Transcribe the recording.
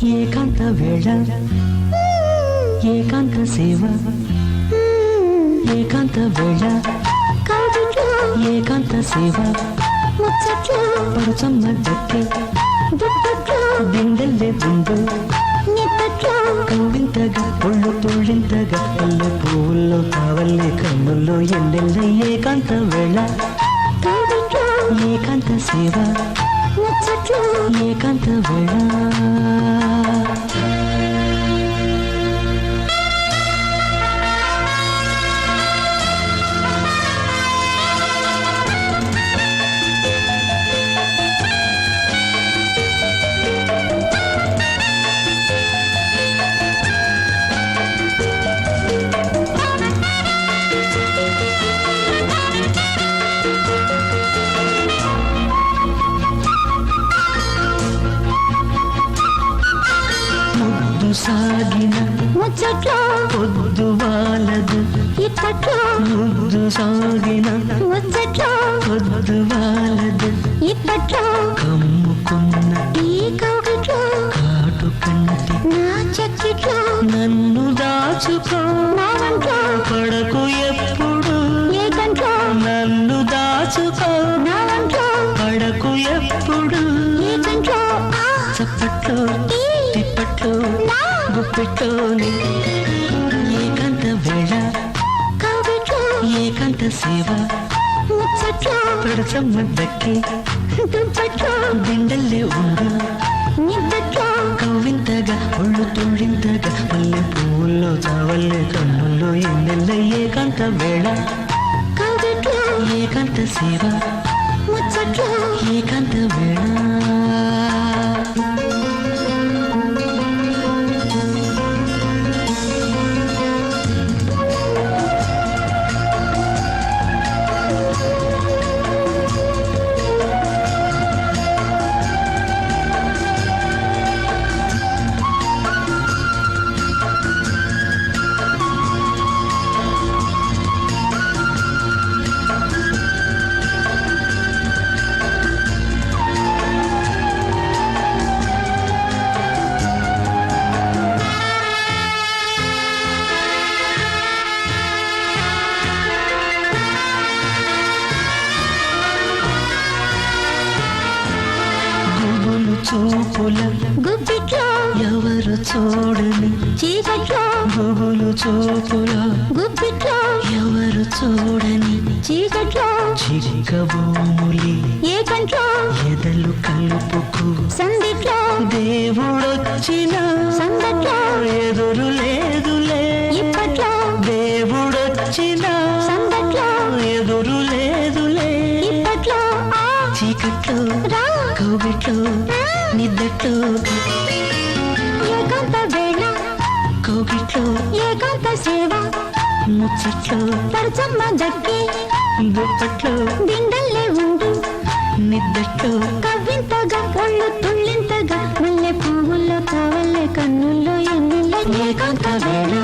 ఏకాంత వేళ ఏకాంత సేవ ఏకాంత వేళ ఏకాంత సేవ పరచమ్మ దక్కి దిండల్లే దిండు కవ్వింతగా ఒళ్ళు తుళ్ళింతగా పల్లె పువ్వుల్లో కావల్లే కన్నుల్లో ఎన్నెల్ల ఏకాంత వేళ ఏకాంత సేవ ఏకాంత వేళ సాగిన ముచ్చట్లో పొద్దు వాలదు ఇప్పట్లో ముద్దు సాగిన ముచ్చట్లో పొద్దు వాలదు ఇప్పట్లో కమ్ముకున్న ఈ కౌగిట్లో కాటు కంటి నా చక్కిట్లో నన్ను దాచుకో నా వంట్లో పడకు ఎప్పుడు ఏ గంట్లో నన్ను దాచుకో నా వంట్లో పడకు ఎప్పుడు ఏ గంట్లో చప్పట్లో తిప్పట్లో గుప్పెట్లోని ఏకాంత వేళ ఏకాంత సేవ పడచమ్మ దక్కి దిండల్లే ఉండు కవ్వింతగా ఒళ్ళు తుళ్ళింతగా పల్లె పువ్వుల్లో చావల్లే కన్నుల్లో ఎన్నెల్ల ఏకాంత వేళ ఏకాంత సేవ ఏకాంత వేళ చూపుల గుప్పిట్లో ఎవరు చూడని చీకట్లో గుబులు చూపుల గుప్పిట్లో ఎవరు చూడని చీకట్లో చిక్కబూములి ఏకంట్లో ఎదలు కలుపుకు సందిట్లో దేవుడొచ్చిన సందట్లో ఎదురు లేదులే ఇప్పట్లో దేవుడొచ్చిన సందట్లో ఎదురు లేదులే ఇప్పట్లో చీకట్లో కౌగిట్లో నిద్దట్లో ఏకాంత వేళ కౌగిట్లో ఏకాంత సేవ ముచ్చట్లో పరచమ్మ దక్కి దుప్పట్లో దిండల్లే ఉండు నిద్దట్లో కవ్వింతగా ఒళ్ళు తుళ్ళింతగా మల్లె పువ్వుల్లో కావల్లే కన్నుల్లో ఎన్నెల్ల ఏకాంత వేళ